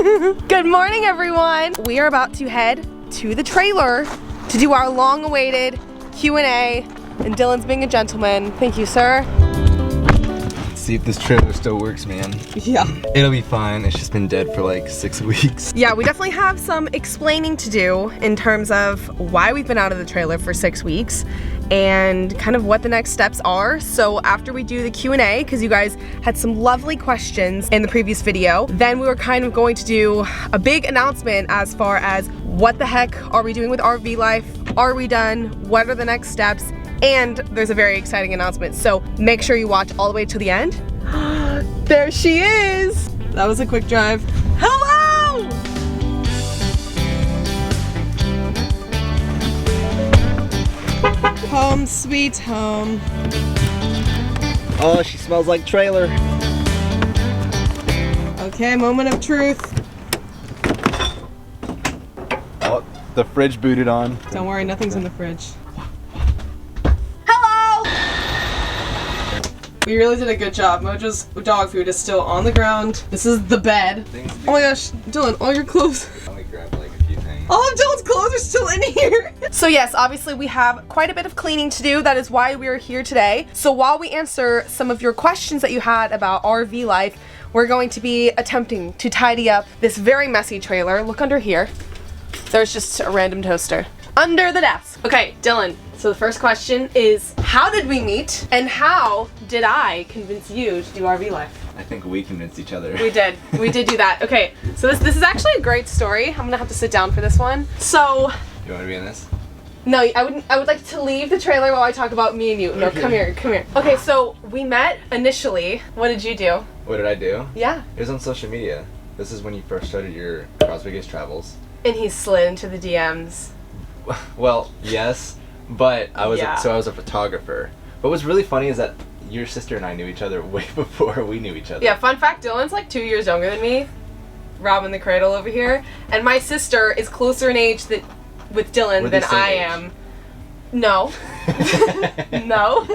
Good morning, everyone. We are about to head to the trailer to do our long-awaited Q&A, and Dylan's being a gentleman. Thank you, sir. See if this trailer still works, man. Yeah. It'll be fine. It's just been dead for like 6 weeks. Yeah, we definitely have some explaining to do in terms of why we've been out of the trailer for 6 weeks and kind of what the next steps are. So after we do the Q&A, because you guys had some lovely questions in the previous video, then we were kind of going to do a big announcement as far as what the heck are we doing with RV life? Are we done? What are the next steps? And there's a very exciting announcement, so make sure you watch all the way to the end. There she is! That was a quick drive. Hello! Home sweet home. Oh, she smells like trailer. Okay, moment of truth. Oh, the fridge booted on. Don't worry, nothing's in the fridge. We really did a good job. Mojo's dog food is still on the ground. This is the bed. Oh my gosh, Dylan, all your clothes. I only grabbed like a few things. All of Dylan's clothes are still in here. So yes, obviously we have quite a bit of cleaning to do. That is why we are here today. So while we answer some of your questions that you had about RV life, we're going to be attempting to tidy up this very messy trailer. Look under here. There's just a random toaster under the desk. Okay, Dylan. So the first question is, how did we meet, and how did I convince you to do RV life? I think we convinced each other. We did do that. Okay, so this is actually a great story. I'm gonna have to sit down for this one. So, You want to be in this? no, I would like to leave the trailer while I talk about me and you. No, Okay. come here. Okay, so we met initially. What did you do? What did I do? Yeah. It was on social media. This is when you first started your Crosby and I travels. And he slid into the DMs. Well, yes, but I was Yeah. I was a photographer. But what's really funny is that your sister and I knew each other way before we knew each other. Yeah, fun fact, Dylan's like 2 years younger than me. Robbing the cradle over here. And my sister is closer in age with Dylan We're than the same I age. am. No. No.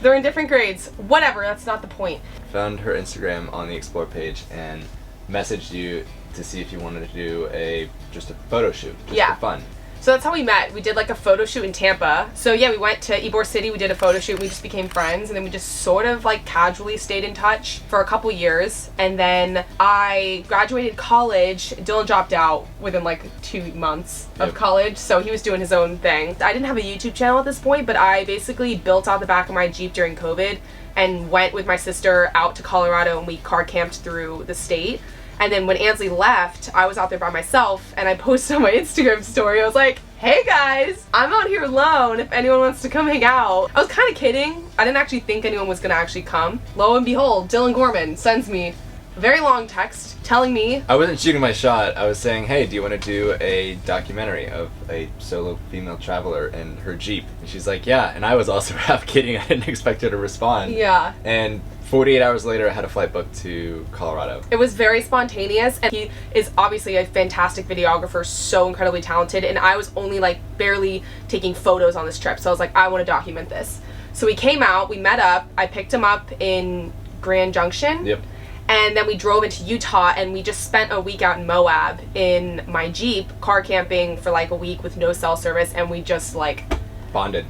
They're in different grades. Whatever, that's not the point. Found her Instagram on the Explore page and messaged you to see if you wanted to do just a photo shoot, just Yeah. for fun. So that's how we met. We did like a photo shoot in Tampa. So yeah, we went to Ybor City, we did a photo shoot, we just became friends, and then we just sort of like casually stayed in touch for a couple years. And then I graduated college. Dylan dropped out within like 2 months of Yep. college, so he was doing his own thing. I didn't have a YouTube channel at this point, but I basically built out the back of my Jeep during COVID and went with my sister out to Colorado, and we car camped through the state. And then when Ansley left, I was out there by myself, and I posted on my Instagram story. I was like, hey guys, I'm out here alone if anyone wants to come hang out. I was kind of kidding. I didn't actually think anyone was going to actually come. Lo and behold, Dylan Gorman sends me a very long text telling me... I wasn't shooting my shot. I was saying, hey, do you want to do a documentary of a solo female traveler in her Jeep? And she's like, yeah. And I was also half kidding. I didn't expect her to respond. Yeah. And 48 hours later, I had a flight booked to Colorado. It was very spontaneous, and he is obviously a fantastic videographer, so incredibly talented, and I was only like barely taking photos on this trip, so I was like, I want to document this. So we came out, we met up, I picked him up in Grand Junction. Yep. And then we drove into Utah, and we just spent a week out in Moab in my Jeep, car camping for like a week with no cell service, and we just like... Bonded.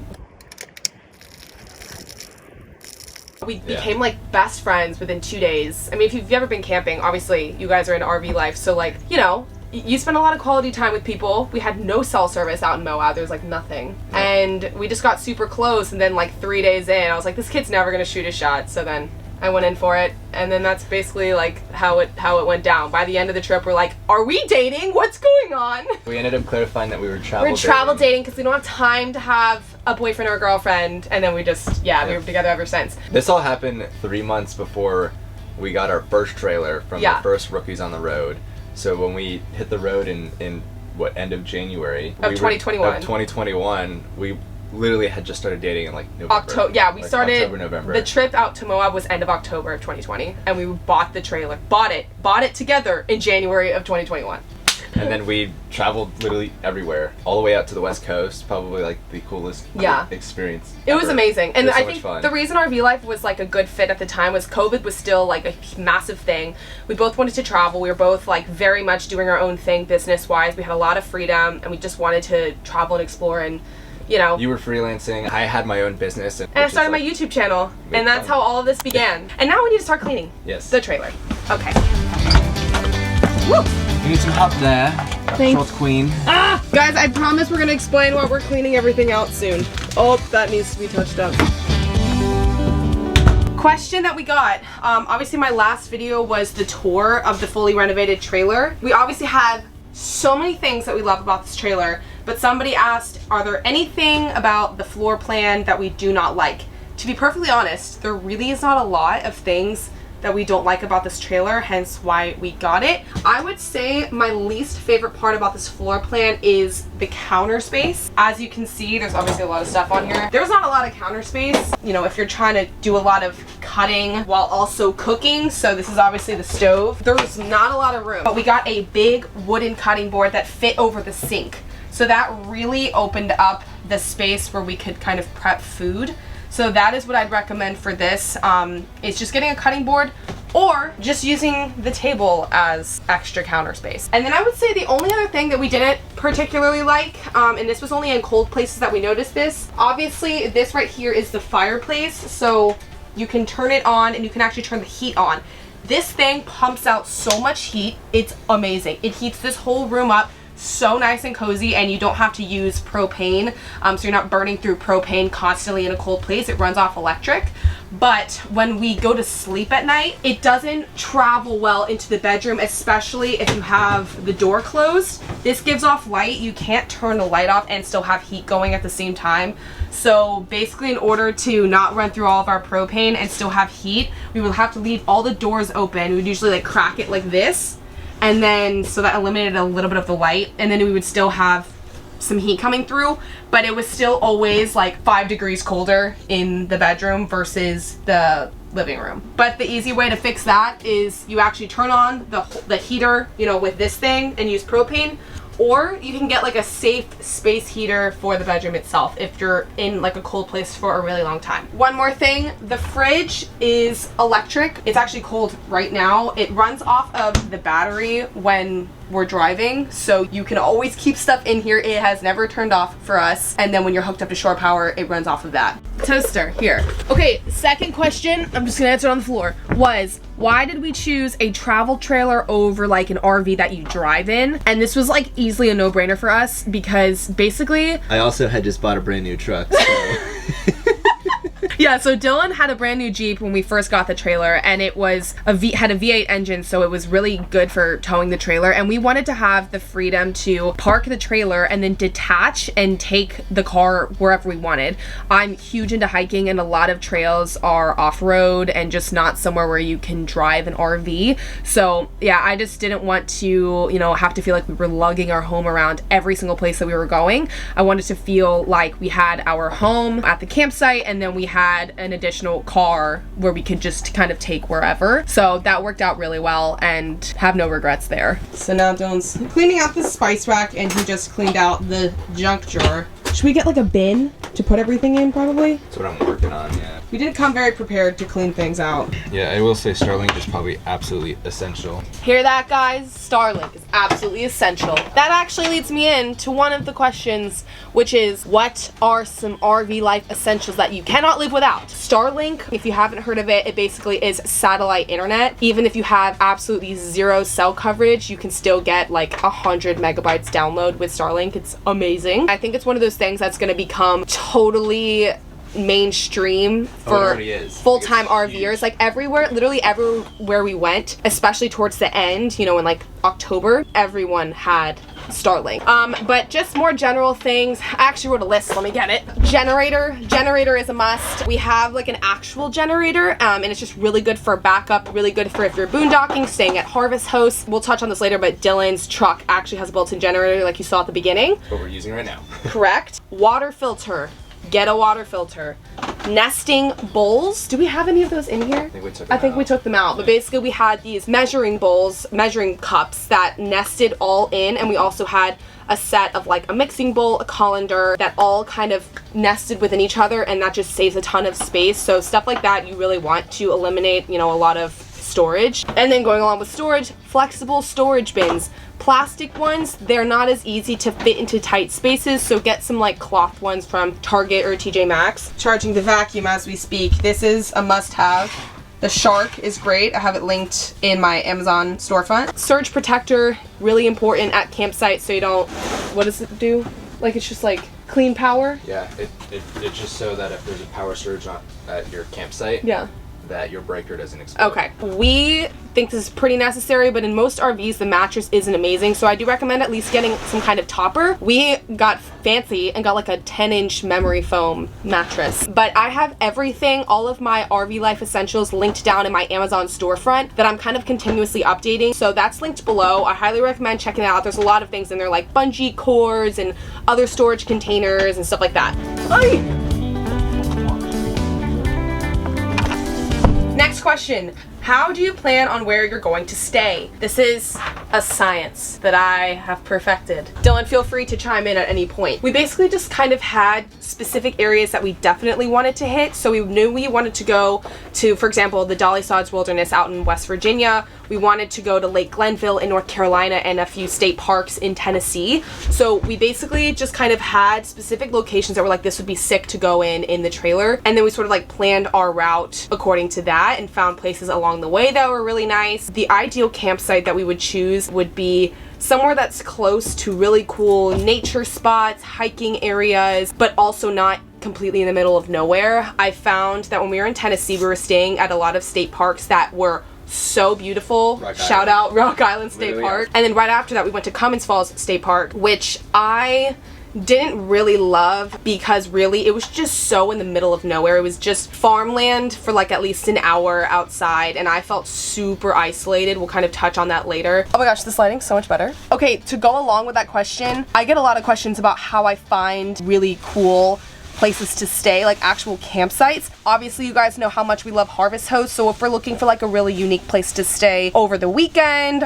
We became like best friends within 2 days. I mean, if you've ever been camping, obviously you guys are in RV life, so like, you know, you spend a lot of quality time with people. We had no cell service out in Moab. There was like nothing. Yeah. And we just got super close, and then like 3 days in, I was like, this kid's never gonna shoot a shot. So then I went in for it, and then that's basically like how it went down. By the end of the trip, we're like, are we dating? What's going on? We ended up clarifying that we were travel We're travel dating because we don't have time to have a boyfriend or a girlfriend, and then we just, we were together ever since. This all happened 3 months before we got our first trailer from the first Rookies on the Road. So when we hit the road in what, end of January? Of 2021. Of 2021, we literally had just started dating in like November. We like started, October, November. The trip out to Moab was end of October of 2020, and we bought the trailer. Bought it together in January of 2021. And then we traveled literally everywhere, all the way out to the West Coast. Probably like the coolest experience It was amazing. And I think fun. The reason RV life was like a good fit at the time was COVID was still like a massive thing. We both wanted to travel. We were both like very much doing our own thing business-wise. We had a lot of freedom and we just wanted to travel and explore, and you know. You were freelancing, I had my own business. And I started my YouTube channel, and that's how all of this began. And now we need to start cleaning the trailer. Okay. Woo! You need some help there. Thanks. Queen. Ah! Guys, I promise we're going to explain what we're cleaning everything out soon. Oh, that needs to be touched up. Question that we got. Obviously my last video was the tour of the fully renovated trailer. We obviously have so many things that we love about this trailer, but somebody asked, are there anything about the floor plan that we do not like? To be perfectly honest, there really is not a lot of things that we don't like about this trailer, hence why we got it. I would say my least favorite part about this floor plan is the counter space. As you can see, there's obviously a lot of stuff on here. There's not a lot of counter space, you know, if you're trying to do a lot of cutting while also cooking. So this is obviously the stove. There's not a lot of room, but we got a big wooden cutting board that fit over the sink. So that really opened up the space where we could kind of prep food. So that is what I'd recommend for this. It's just getting a cutting board or just using the table as extra counter space. And then I would say the only other thing that we didn't particularly like, and this was only in cold places that we noticed this, obviously this right here is the fireplace, so you can turn it on and you can actually turn the heat on. This thing pumps out so much heat, it's amazing. It heats this whole room up so nice and cozy, and you don't have to use propane, so you're not burning through propane constantly in a cold place. It runs off electric. But when we go to sleep at night, it doesn't travel well into the bedroom, especially if you have the door closed. This gives off light. You can't turn the light off and still have heat going at the same time. So basically, in order to not run through all of our propane and still have heat, we will have to leave all the doors open. We'd usually like crack it like this, and then so that eliminated a little bit of the light, and then we would still have some heat coming through, but it was still always like 5 degrees colder in the bedroom versus the living room. But the easy way to fix that is you actually turn on the heater, you know, with this thing and use propane, or you can get like a safe space heater for the bedroom itself if you're in like a cold place for a really long time. One more thing, the fridge is electric. It's actually cold right now. It runs off of the battery when we're driving, so you can always keep stuff in here. It has never turned off for us, and then when you're hooked up to shore power, it runs off of that. Toaster, here. Okay, second question, I'm just gonna answer it on the floor, was why did we choose a travel trailer over like an RV that you drive in? And this was like easily a no-brainer for us because basically I also had just bought a brand new truck, so yeah, so Dylan had a brand new Jeep when we first got the trailer, and it was had a V8 engine, so it was really good for towing the trailer, and we wanted to have the freedom to park the trailer and then detach and take the car wherever we wanted. I'm huge into hiking, and a lot of trails are off-road and just not somewhere where you can drive an RV. So yeah, I just didn't want to, you know, have to feel like we were lugging our home around every single place that we were going. I wanted to feel like we had our home at the campsite, and then we had an additional car where we could just kind of take wherever. So that worked out really well and have no regrets there. So now Dylan's cleaning out the spice rack, and he just cleaned out the junk drawer. Should we get like a bin to put everything in probably? That's what I'm working on, yeah. We didn't come very prepared to clean things out. Yeah, I will say Starlink is probably absolutely essential. Hear that, guys? Starlink is absolutely essential. That actually leads me in to one of the questions, which is what are some RV life essentials that you cannot live without? Starlink, if you haven't heard of it, it basically is satellite internet. Even if you have absolutely zero cell coverage, you can still get like 100 megabytes download with Starlink. It's amazing. I think it's one of those things that's going to become totally mainstream for full-time RVers. Like everywhere, literally everywhere we went, especially towards the end, you know, in like October, everyone had Starlink. But just more general things. I actually wrote a list, let me get it. Generator is a must. We have like an actual generator, and it's just really good for backup, really good for if you're boondocking, staying at Harvest Host. We'll touch on this later, but Dylan's truck actually has a built-in generator like you saw at the beginning. What we're using right now. Correct. Water filter. Get a water filter. nesting bowls. Do we have any of those in here? I think we took them out. But basically we had these measuring bowls, measuring cups that nested all in, and we also had a set of like a mixing bowl, a colander that all kind of nested within each other, and that just saves a ton of space. So stuff like that you really want to eliminate, you know, a lot of storage. And then going along with storage, flexible storage bins. Plastic ones, they're not as easy to fit into tight spaces, so get some like cloth ones from Target or TJ Maxx. Charging the vacuum as we speak. This is a must-have. The Shark is great. I have it linked in my Amazon storefront. Surge protector, really important at campsites so you don't, what does it do? Like it's just like clean power? Yeah, it's just so that if there's a power surge at your campsite, yeah, that your breaker doesn't explode. Okay, we think this is pretty necessary, but in most RVs the mattress isn't amazing, so I do recommend at least getting some kind of topper. We got fancy and got like a 10-inch memory foam mattress. But I have everything, all of my RV life essentials linked down in my Amazon storefront that I'm kind of continuously updating, so that's linked below. I highly recommend checking it out. There's a lot of things in there like bungee cords and other storage containers and stuff like that. Ay! Next question, how do you plan on where you're going to stay? This is a science that I have perfected. Dylan, feel free to chime in at any point. We basically just kind of had specific areas that we definitely wanted to hit. So we knew we wanted to go to, for example, the Dolly Sods Wilderness out in West Virginia. We wanted to go to Lake Glenville in North Carolina and a few state parks in Tennessee. So we basically just kind of had specific locations that were like, this would be sick to go in the trailer. And then we sort of like planned our route according to that and found places along the way that were really nice. The ideal campsite that we would choose would be somewhere that's close to really cool nature spots, hiking areas, but also not completely in the middle of nowhere. I found that when we were in Tennessee, we were staying at a lot of state parks that were so beautiful. Shout out Rock Island State Park. And then right after that we went to Cummins Falls State Park, which I didn't really love because really it was just so in the middle of nowhere. It was just farmland for like at least an hour outside, and I felt super isolated. We'll kind of touch on that later. Oh my gosh, this lighting's so much better. Okay, to go along with that question, I get a lot of questions about how I find really cool places to stay, like actual campsites. Obviously you guys know how much we love Harvest Host, so if we're looking for like a really unique place to stay over the weekend,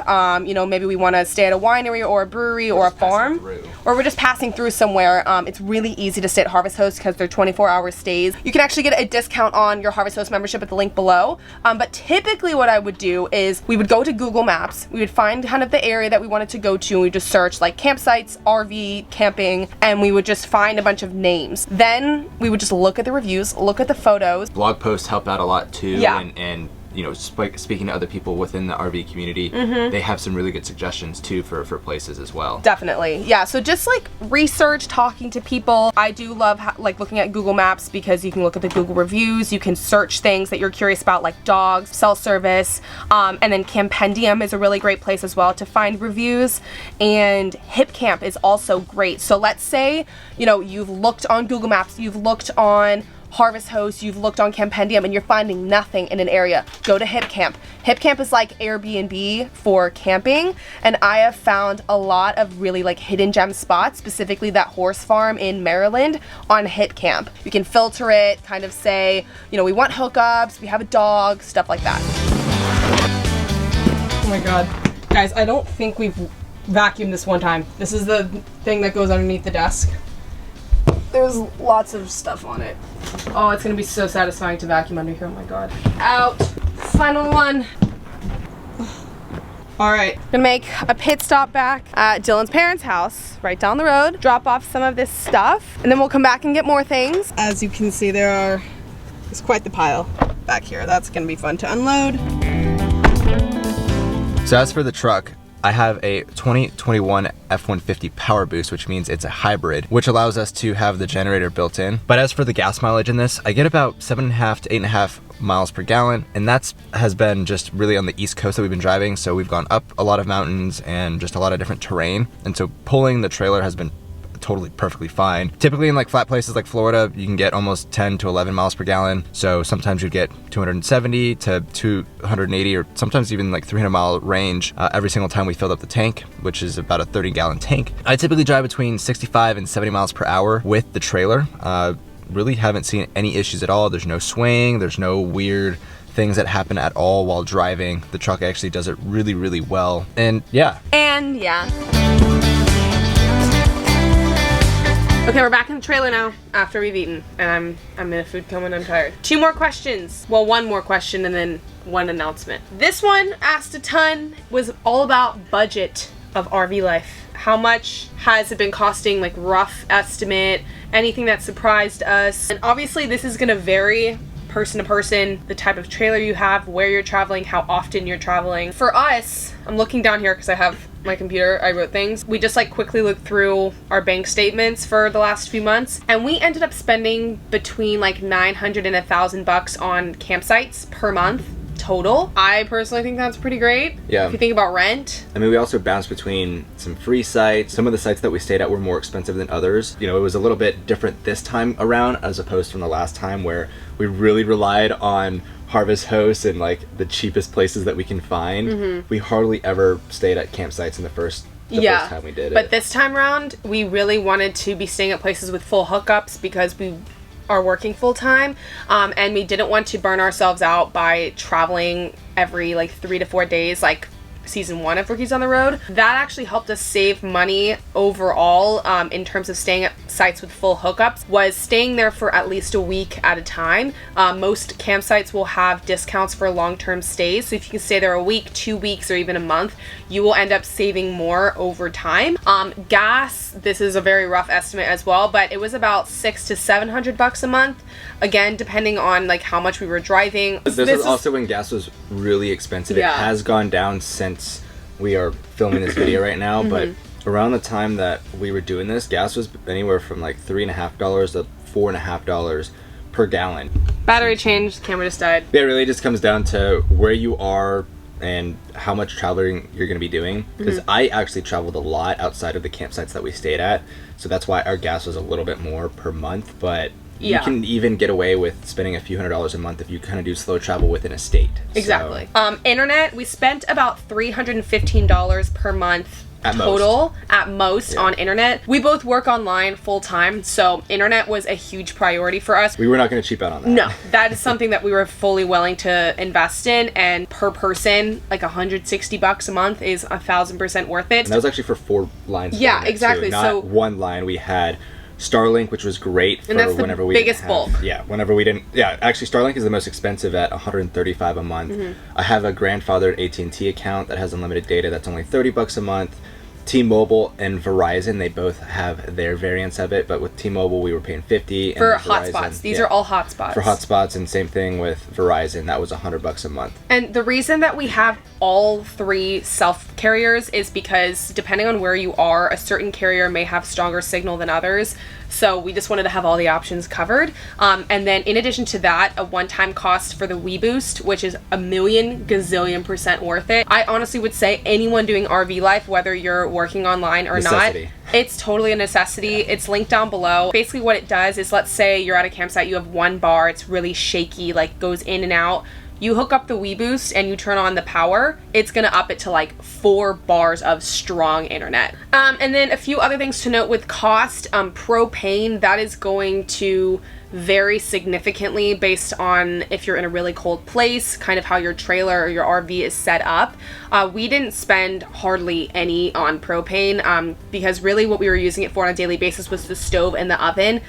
you know, maybe we want to stay at a winery or a brewery or a farm, or we're just passing through somewhere, it's really easy to stay at Harvest Host because they're 24-hour stays. You can actually get a discount on your Harvest Host membership at the link below, but typically what I would do is we would go to Google Maps, we would find kind of the area that we wanted to go to, and we just search like campsites, RV, camping, and we would just find a bunch of names. Then we would just look at the reviews, look at the photos. Blog posts help out a lot too, yeah. And you know, speaking to other people within the RV community, they have some really good suggestions too for places as well. Definitely, yeah. So just like research, talking to people. I do love like looking at Google Maps because you can look at the Google reviews, you can search things that you're curious about like dogs, cell service, and then Campendium is a really great place as well to find reviews, and HipCamp is also great. So let's say, you know, you've looked on Google Maps, you've looked on Harvest Host, you've looked on Campendium, and you're finding nothing in an area. Go to HipCamp. HipCamp is like Airbnb for camping, and I have found a lot of really like hidden gem spots, specifically that horse farm in Maryland on HipCamp. You can filter it, kind of say, you know, we want hookups, we have a dog, stuff like that. Oh my god. Guys, I don't think we've vacuumed this one time. This is the thing that goes underneath the desk. There's lots of stuff on it. Oh, it's gonna be so satisfying to vacuum under here. Oh my god. Out. Final one. Alright, gonna make a pit stop back at Dylan's parents' house, right down the road. Drop off some of this stuff, and then we'll come back and get more things. As you can see, there's quite the pile back here. That's gonna be fun to unload. So as for the truck, I have a 2021 F-150 Power Boost, which means it's a hybrid, which allows us to have the generator built in. But as for the gas mileage in this, I get about 7.5 to 8.5 miles per gallon, and that's has been just really on the East Coast that we've been driving. So we've gone up a lot of mountains and just a lot of different terrain, and so pulling the trailer has been totally perfectly fine. Typically in like flat places like Florida, you can get almost 10 to 11 miles per gallon. So sometimes you get 270 to 280 or sometimes even like 300 mile range every single time we filled up the tank, which is about a 30 gallon tank. I typically drive between 65 and 70 miles per hour with the trailer. really haven't seen any issues at all. There's no swaying, there's no weird things that happen at all while driving. The truck actually does it really, really well. And yeah. Okay, we're back in the trailer now after we've eaten, and I'm in a food coma and I'm tired. 2 more questions. Well, 1 more question and then 1 announcement. This one, asked a ton, was all about budget of RV life. How much has it been costing, like rough estimate, anything that surprised us. And obviously this is gonna vary person to person, the type of trailer you have, where you're traveling, how often you're traveling. For us, I'm looking down here because I have my computer, I wrote things. We just like quickly looked through our bank statements for the last few months, and we ended up spending between like $900 and $1,000 on campsites per month total. I personally think that's pretty great. Yeah. If you think about rent. I mean, we also bounced between some free sites. Some of the sites that we stayed at were more expensive than others. You know, it was a little bit different this time around as opposed from the last time where we really relied on Harvest Hosts and like the cheapest places that we can find. We hardly ever stayed at campsites in the first time we did it. But this time around, we really wanted to be staying at places with full hookups because we are working full time, and we didn't want to burn ourselves out by traveling every like 3 to 4 days like season 1 of Rookies on the Road. That actually helped us save money overall in terms of staying at sites with full hookups, was staying there for at least a week at a time. Most campsites will have discounts for long-term stays, so if you can stay there a week, 2 weeks, or even a month, you will end up saving more over time. Gas, this is a very rough estimate as well, but it was about $600 to $700 a month, again depending on like how much we were driving. This was also when gas was really expensive. It has gone down since we are filming this video right now, but around the time that we were doing this, gas was anywhere from like $3.50 to $4.50 per gallon. Battery changed, camera just died. It really just comes down to where you are and how much traveling you're going to be doing, because I actually traveled a lot outside of the campsites that we stayed at, so that's why our gas was a little bit more per month. But you can even get away with spending a few $100s a month if you kind of do slow travel within a state. Exactly. So. Internet, we spent about $315 per month total at most on internet. We both work online full time, so internet was a huge priority for us. We were not going to cheap out on that. No, that is something that we were fully willing to invest in, and per person, like $160 a month is 1,000% worth it. And that was actually for 4 lines. Yeah, exactly. Too, not so 1 line. We had Starlink, which was great for and that's the whenever we biggest bulk. Whenever we didn't. Yeah, actually, Starlink is the most expensive at $135 a month. I have a grandfathered AT&T account that has unlimited data. That's only $30 a month. T-Mobile and Verizon, they both have their variants of it, but with T-Mobile we were paying $50 for and Verizon, hotspots. These are all hotspots. For hotspots, and same thing with Verizon. That was $100 a month. And the reason that we have all 3 self carriers is because depending on where you are, a certain carrier may have stronger signal than others. So we just wanted to have all the options covered. And then in addition to that, a one-time cost for the WeBoost, which is a million gazillion % worth it. I honestly would say anyone doing RV life, whether you're working online or Necessity. not, it's totally a necessity. It's linked down below. Basically what it does is, let's say you're at a campsite, you have 1 bar, it's really shaky, like goes in and out. You hook up the WeBoost and you turn on the power, it's gonna up it to like 4 bars of strong internet. And then a few other things to note with cost. Propane, that is going to vary significantly based on if you're in a really cold place, kind of how your trailer or your RV is set up. We didn't spend hardly any on propane because really what we were using it for on a daily basis was the stove and the oven.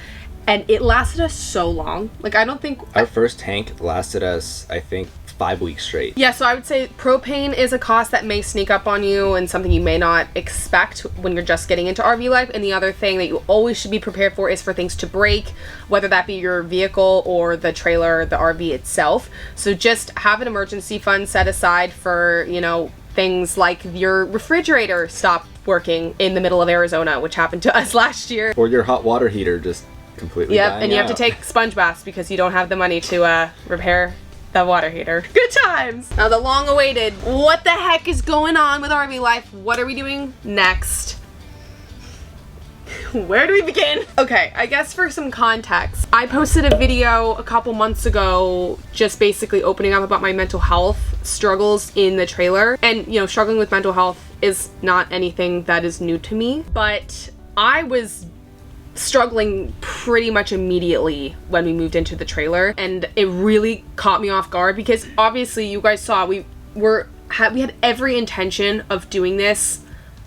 And it lasted us so long. Like, I don't think... Our first tank lasted us, I think, 5 weeks straight. Yeah, so I would say propane is a cost that may sneak up on you and something you may not expect when you're just getting into RV life. And the other thing that you always should be prepared for is for things to break, whether that be your vehicle or the trailer, the RV itself. So just have an emergency fund set aside for, you know, things like your refrigerator stopped working in the middle of Arizona, which happened to us last year. Or your hot water heater just completely dying and you have out. to take sponge baths because you don't have the money to repair the water heater. Good times! Now the long-awaited, what the heck is going on with RV life? What are we doing next? Where do we begin? Okay, I guess for some context, I posted a video a couple months ago just basically opening up about my mental health struggles in the trailer. And, you know, struggling with mental health is not anything that is new to me, but I was struggling pretty much immediately when we moved into the trailer, and it really caught me off guard because obviously you guys saw we had every intention of doing this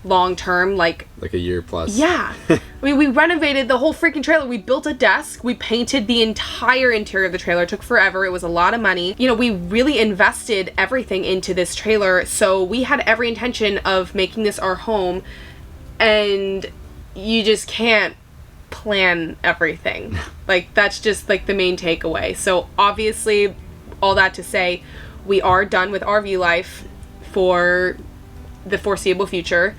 long term, like a year plus. Yeah. I mean, we renovated the whole freaking trailer. We built a desk. We painted the entire interior of the trailer. It took forever. It was a lot of money. You know, we really invested everything into this trailer. So we had every intention of making this our home, and you just can't plan everything. Like, that's just like the main takeaway. So obviously, all that to say, we are done with RV life for the foreseeable future.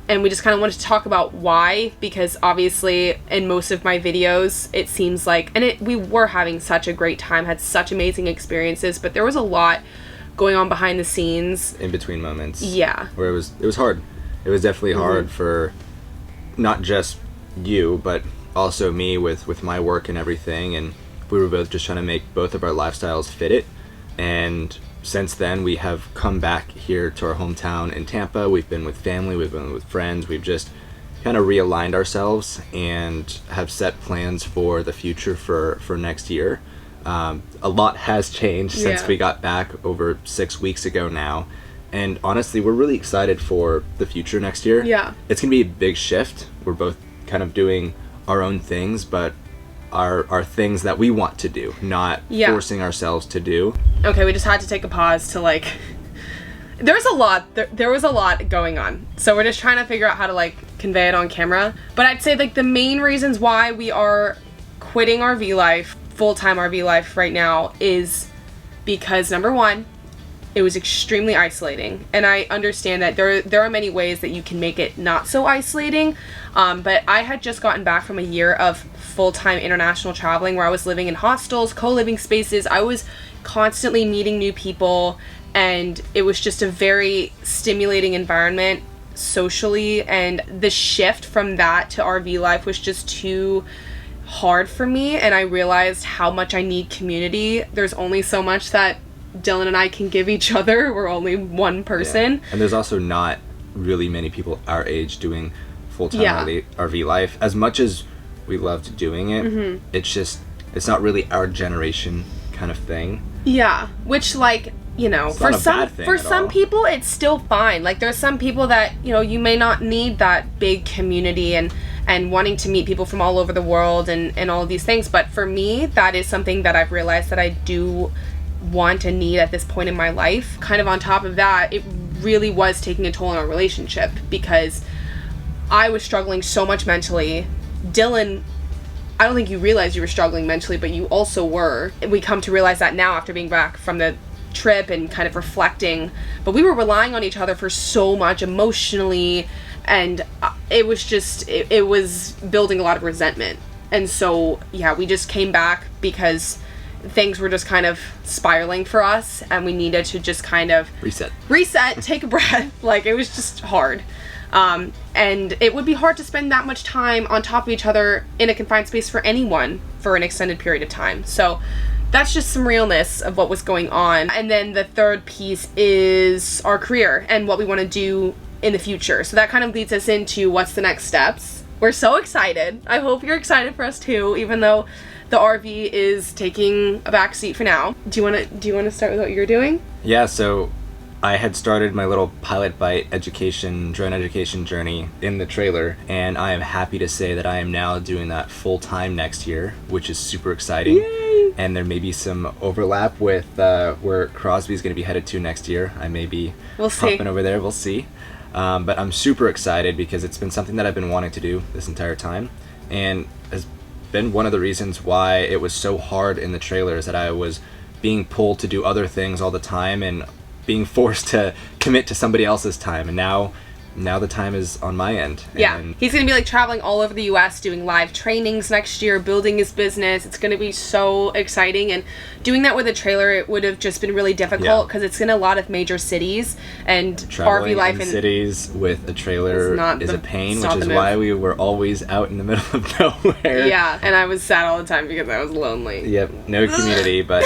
And we just kind of wanted to talk about why, because obviously in most of my videos it seems like, and we were having such a great time, had such amazing experiences, but there was a lot going on behind the scenes, in between moments. Yeah, where it was hard. It was definitely hard for not just you, but also me with my work and everything, and we were both just trying to make both of our lifestyles fit it. And since then, we have come back here to our hometown in Tampa. We've been with family, we've been with friends. We've just kind of realigned ourselves and have set plans for the future for next year. A lot has changed since we got back over 6 weeks ago now. And honestly, we're really excited for the future next year. Yeah. It's going to be a big shift. We're both kind of doing our own things, but are things that we want to do, not forcing ourselves to do. Okay, we just had to take a pause to like, there was a lot going on, so we're just trying to figure out how to like convey it on camera. But I'd say like the main reasons why we are quitting RV life, full-time RV life right now, is because number one, it was extremely isolating, and I understand that there are many ways that you can make it not so isolating, but I had just gotten back from a year of full-time international traveling where I was living in hostels, co-living spaces. I was constantly meeting new people, and it was just a very stimulating environment socially, and the shift from that to RV life was just too hard for me, and I realized how much I need community. There's only so much that Dylan and I can give each other. We're only one person. Yeah. And there's also not really many people our age doing full-time RV life. As much as we loved doing it, it's not really our generation kind of thing. Yeah, which, like, you know, it's for some people it's still fine. Like, there's some people that, you know, you may not need that big community and wanting to meet people from all over the world and all of these things, but for me, that is something that I've realized that I do want and need at this point in my life. Kind of on top of that, it really was taking a toll on our relationship because I was struggling so much mentally. Dylan, I don't think you realized you were struggling mentally, but you also were. We come to realize that now after being back from the trip and kind of reflecting, but we were relying on each other for so much emotionally, and it was just, it was building a lot of resentment. And so, yeah, we just came back because things were just kind of spiraling for us, and we needed to just kind of reset, take a breath. Like, it was just hard. And it would be hard to spend that much time on top of each other in a confined space for anyone for an extended period of time. So that's just some realness of what was going on. And then the third piece is our career and what we want to do in the future. So that kind of leads us into what's the next steps. We're so excited. I hope you're excited for us too, even though the RV is taking a back seat for now. Do you want to start with what you're doing? Yeah, so I had started my little pilot bite drone education journey in the trailer, and I am happy to say that I am now doing that full time next year, which is super exciting. Yay! And there may be some overlap with where Crosby is going to be headed to next year. I may be popping over there. We'll see. But I'm super excited because it's been something that I've been wanting to do this entire time, and has been one of the reasons why it was so hard in the trailer, is that I was being pulled to do other things all the time and being forced to commit to somebody else's time, and now the time is on my end. Yeah, and he's gonna be like traveling all over the US doing live trainings next year, building his business. It's gonna be so exciting, and doing that with a trailer, it would have just been really difficult because it's in a lot lot of major cities, and traveling RV life in cities with a trailer is a pain, which is why we were always out in the middle of nowhere. Yeah, and I was sad all the time because I was lonely. Yep, no community, but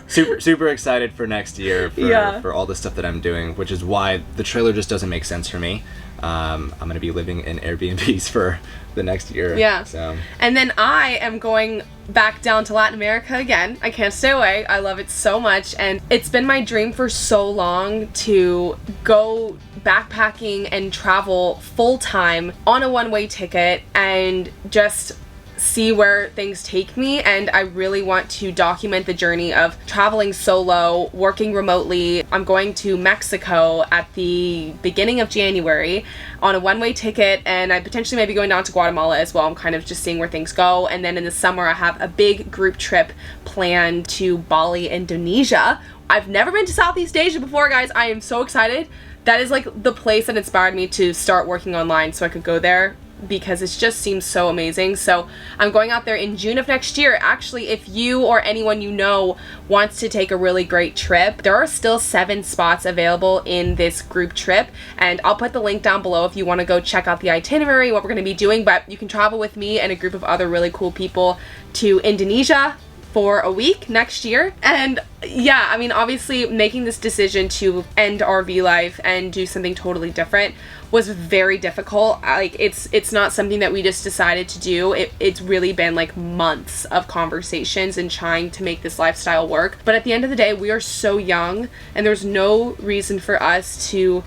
super excited for next year for all the stuff that I'm doing, which is why the trailer just doesn't make sense for me. I'm gonna be living in Airbnbs for the next year. Yeah. So. And then I am going back down to Latin America again. I can't stay away. I love it so much, and it's been my dream for so long to go backpacking and travel full-time on a one-way ticket and just see where things take me. And I really want to document the journey of traveling solo, working remotely. I'm going to Mexico at the beginning of January on a one-way ticket, and I potentially may be going down to Guatemala as well. I'm kind of just seeing where things go. And then in the summer I have a big group trip planned to Bali, Indonesia. I've never been to Southeast Asia before, guys. I am so excited. That is like the place that inspired me to start working online so I could go there, because it just seems so amazing. So I'm going out there in June of next year. Actually, if you or anyone you know wants to take a really great trip, there are still 7 spots available in this group trip, and I'll put the link down below if you want to go check out the itinerary, what we're going to be doing. But you can travel with me and a group of other really cool people to Indonesia for a week next year. And yeah, I mean, obviously making this decision to end RV life and do something totally different was very difficult. Like, it's not something that we just decided to do. It's really been like months of conversations and trying to make this lifestyle work. But at the end of the day, we are so young, and there's no reason for us to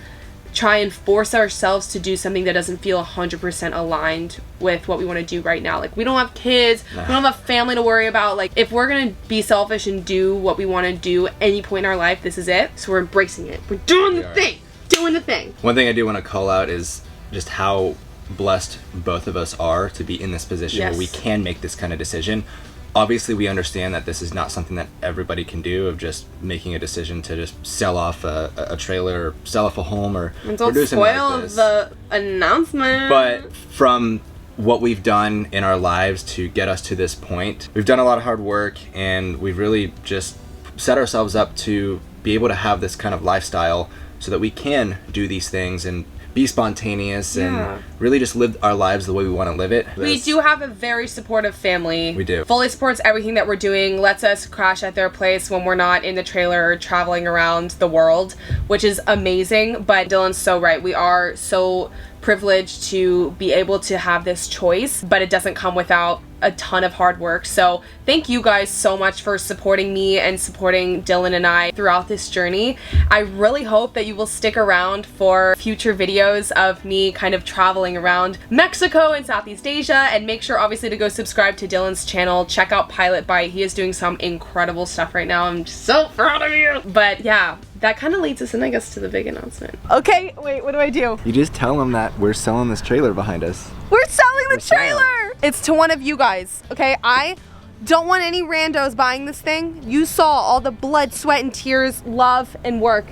try and force ourselves to do something that doesn't feel 100% aligned with what we want to do right now. Like, we don't have kids, we don't have a family to worry about. Like, if we're gonna be selfish and do what we want to do any point in our life, this is it. So we're embracing it. We're doing the thing. Doing the thing. One thing I do want to call out is just how blessed both of us are to be in this position where we can make this kind of decision. Obviously, we understand that this is not something that everybody can do, of just making a decision to just sell off a trailer, or sell off a home, or and don't do something spoil like this. the announcement. But from what we've done in our lives to get us to this point, we've done a lot of hard work, and we've really just set ourselves up to be able to have this kind of lifestyle so that we can do these things and be spontaneous and really just live our lives the way we want to live it. We do have a very supportive family. We do. Fully supports everything that we're doing, lets us crash at their place when we're not in the trailer or traveling around the world, which is amazing. But Dylan's so right. We are so privileged to be able to have this choice, but it doesn't come without a ton of hard work. So thank you guys so much for supporting me and supporting Dylan and I throughout this journey. I really hope that you will stick around for future videos of me kind of traveling around Mexico and Southeast Asia, and make sure obviously to go subscribe to Dylan's channel. Check out Pilot Bite. He is doing some incredible stuff right now. I'm so proud of you. But yeah, that kind of leads us in, I guess, to the big announcement. Okay, wait, what do I do? You just tell them that we're selling this trailer behind us. We're selling the trailer! It's to one of you guys, okay? I don't want any randos buying this thing. You saw all the blood, sweat, and tears, love, and work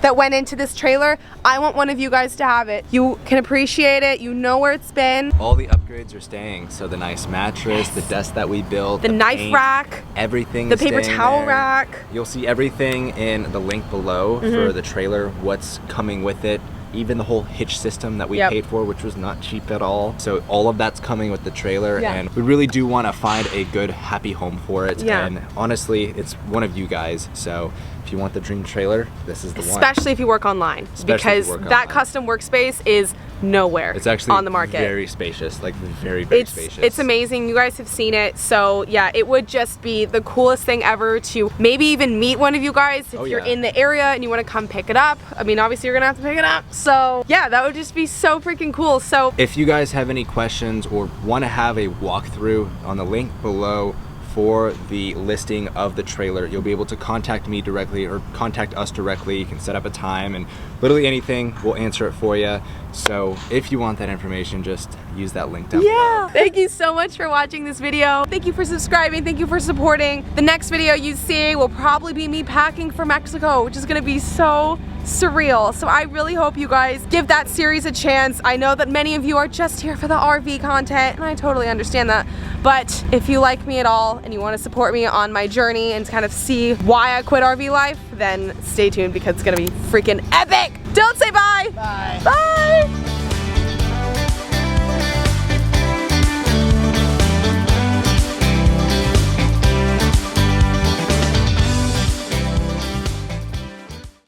that went into this trailer. I want one of you guys to have it. You can appreciate it. You know where it's been. All the upgrades are staying. So the nice mattress, the desk that we built, the knife paint, rack, everything, the paper towel rack. You'll see everything in the link below for the trailer, what's coming with it. Even the whole hitch system that we paid for, which was not cheap at all. So all of that's coming with the trailer, and we really do want to find a good, happy home for it. And honestly, it's one of you guys. So if you want the dream trailer, this is the one. Especially if you work online, because that custom workspace is nowhere. It's actually on the market. Very spacious, like very spacious. It's amazing. You guys have seen it. So yeah, it would just be the coolest thing ever to maybe even meet one of you guys if you're in the area and you want to come pick it up. I mean, obviously you're gonna have to pick it up. So yeah, that would just be so freaking cool. So if you guys have any questions or want to have a walkthrough, on the link below for the listing of the trailer, you'll be able to contact me directly or contact us directly. You can set up a time, and literally anything, we'll answer it for you. So if you want that information, just use that link down below. Thank you so much for watching this video. Thank you for subscribing. Thank you for supporting. The next video you see will probably be me packing for Mexico, which is gonna be so surreal. So I really hope you guys give that series a chance. I know that many of you are just here for the RV content, and I totally understand that. But if you like me at all and you want to support me on my journey and kind of see why I quit RV life, then stay tuned, because it's gonna be freaking epic. Don't say bye. Bye. Bye.